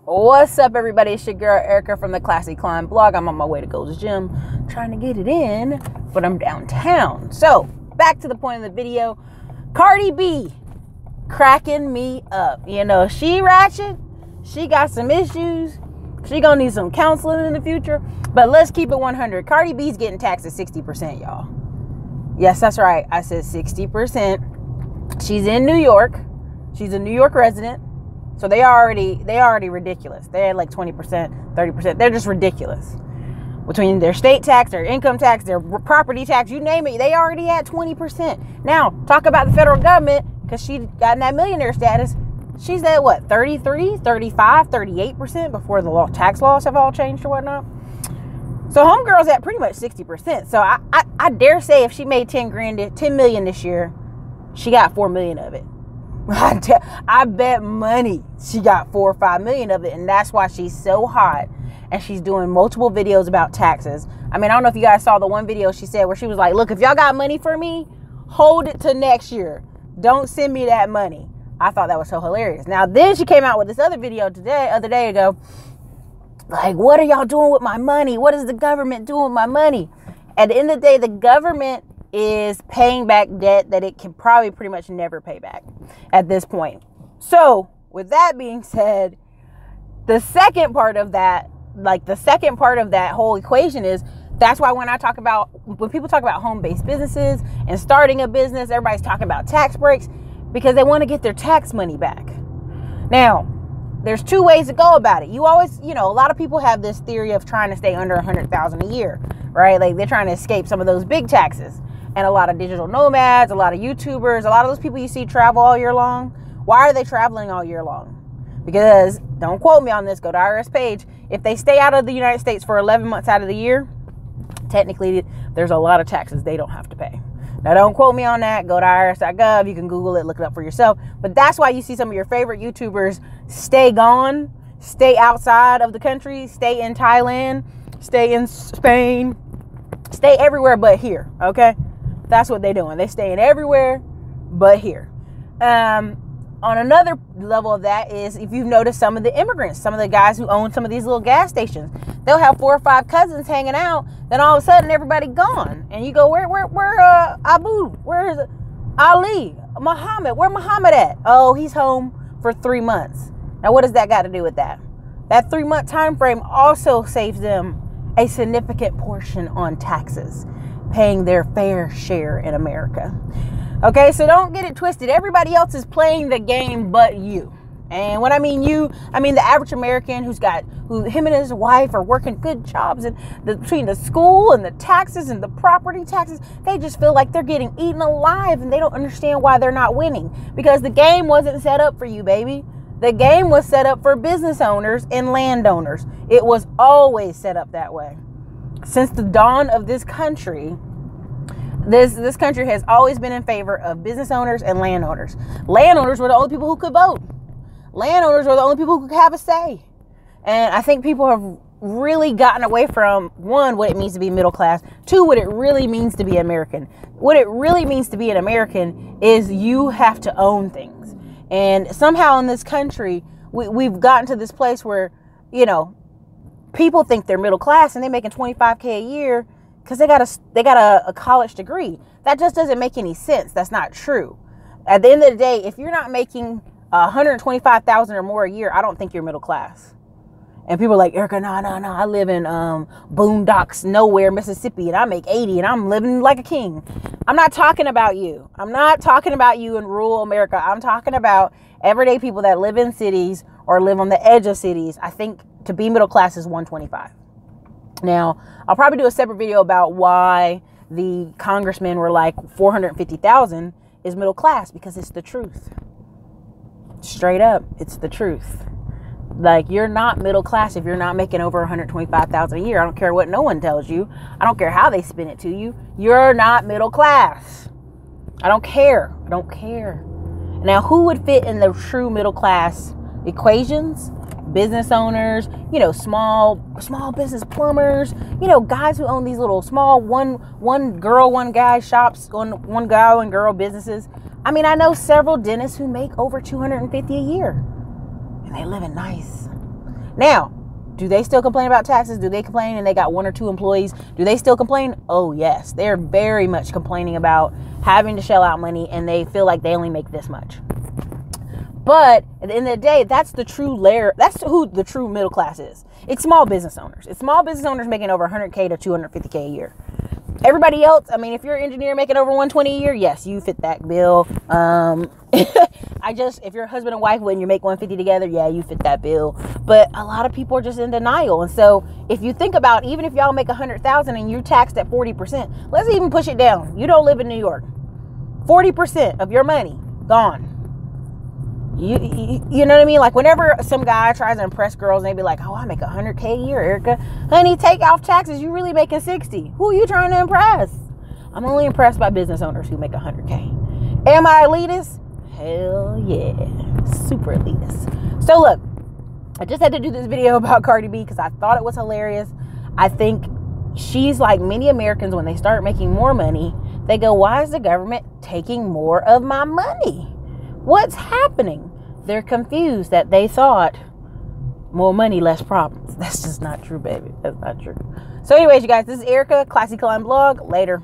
What's up, everybody? It's your girl Erica from the Classy Climb blog. I'm on my way to go to the gym, trying to get it in, but I'm downtown. So back to the point of the video. Cardi B cracking me up. You know, she ratchet. She got some issues. She gonna need some counseling in the future. But let's keep it 100. Cardi B's getting taxed at 60%, y'all. Yes, that's right. I said 60%. She's in New York. She's a New York resident. So they already ridiculous. They're at like 20%, 30%. They're just ridiculous. Between their state tax, their income tax, their property tax, you name it, they already at 20%. Now, talk about the federal government, because she got in that millionaire status. She's at what, 33, 35, 38% before the tax laws have all changed or whatnot. So homegirl's at pretty much 60%. So I dare say if she made 10 million this year, she got 4 million of it. I bet money she got 4 or 5 million of it, and that's why she's so hot, and she's doing multiple videos about taxes. I mean, I don't know if you guys saw the one video she said where she was like, look, if y'all got money for me, hold it to next year. Don't send me that money. I thought that was so hilarious. Now, then she came out with this other video other day ago, like, what are y'all doing with my money? What is the government doing with my money? At the end of the day, the government is paying back debt that it can probably pretty much never pay back at this point. So with that being said, the second part of that whole equation is, that's why when people talk about home-based businesses and starting a business, everybody's talking about tax breaks because they want to get their tax money back. Now, there's two ways to go about it. You always, a lot of people have this theory of trying to stay under $100,000 a year, right? Like they're trying to escape some of those big taxes. And a lot of digital nomads, a lot of YouTubers, a lot of those people you see travel all year long. Why are they traveling all year long? Because, don't quote me on this, go to IRS page. If they stay out of the United States for 11 months out of the year, technically there's a lot of taxes they don't have to pay. Now, don't quote me on that. Go to irs.gov. You can Google it, look it up for yourself. But that's why you see some of your favorite YouTubers stay gone, stay outside of the country, stay in Thailand, stay in Spain, stay everywhere but here, okay? That's what they're doing. They're staying everywhere but here. On another level of that is, if you've noticed, some of the immigrants, some of the guys who own some of these little gas stations, they'll have 4 or 5 cousins hanging out. Then all of a sudden, everybody gone, and you go, where Abu? Where's Ali? Muhammad? Where Muhammad at? Oh, he's home for 3 months. Now, what does that got to do with that? That 3-month time frame also saves them a significant portion on taxes, paying their fair share in America. Okay, so don't get it twisted. Everybody else is playing the game but you. And when I mean you, I mean the average American who him and his wife are working good jobs, and between the school and the taxes and the property taxes, they just feel like they're getting eaten alive, and they don't understand why they're not winning. Because the game wasn't set up for you, baby. The game was set up for business owners and landowners. It was always set up that way. Since the dawn of this country, this country has always been in favor of business owners and landowners. Landowners were the only people who could vote. Landowners were the only people who could have a say. And I think people have really gotten away from, 1, what it means to be middle class, 2, what it really means to be American. What it really means to be an American is you have to own things. And somehow in this country, we've gotten to this place where, people think they're middle class and they're making $25K a year because they got a college degree. That just doesn't make any sense. That's not true. At the end of the day, if you're not making $125,000 or more a year, I don't think you're middle class. And people are like, Erica, no, I live in boondocks nowhere, Mississippi, and I make 80 and I'm living like a king. I'm not talking about you. I'm not talking about you in rural America. I'm talking about everyday people that live in cities or live on the edge of cities. I think to be middle class is 125. Now, I'll probably do a separate video about why the congressmen were like 450,000 is middle class, because it's the truth. Straight up, it's the truth. Like, you're not middle class if you're not making over 125,000 a year. I don't care what no one tells you. I don't care how they spin it to you. You're not middle class. I don't care. Now, who would fit in the true middle class equations? Business owners, small business plumbers, guys who own these little small one girl, one guy shops, one guy, one girl businesses. I mean, I know several dentists who make over $250 a year, and they living nice. Now, do they still complain about taxes? Do they complain and they got 1 or 2 employees? Do they still complain? Oh, yes. They're very much complaining about having to shell out money, and they feel like they only make this much. But at the end of the day, that's the true layer. That's who the true middle class is. It's small business owners. It's small business owners making over 100K to 250K a year. Everybody else, I mean, if you're an engineer making over 120 a year, yes, you fit that bill. If you're a husband and wife when you make 150 together, yeah, you fit that bill. But a lot of people are just in denial. And so if you think about, even if y'all make 100,000 and you're taxed at 40%, let's even push it down. You don't live in New York. 40% of your money gone. You know what I mean? Like, whenever some guy tries to impress girls and they be like, oh, I make 100K a year, Erica. Honey, take off taxes. You really making 60. Who are you trying to impress? I'm only impressed by business owners who make 100K. Am I elitist? Hell yeah. Super elitist. So look, I just had to do this video about Cardi B because I thought it was hilarious. I think she's like many Americans. When they start making more money, they go, why is the government taking more of my money? What's happening? They're confused that they thought more money, less problems. That's just not true, baby. That's not true. So anyways, you guys, this is Erica, Classy Climb Blog. Later.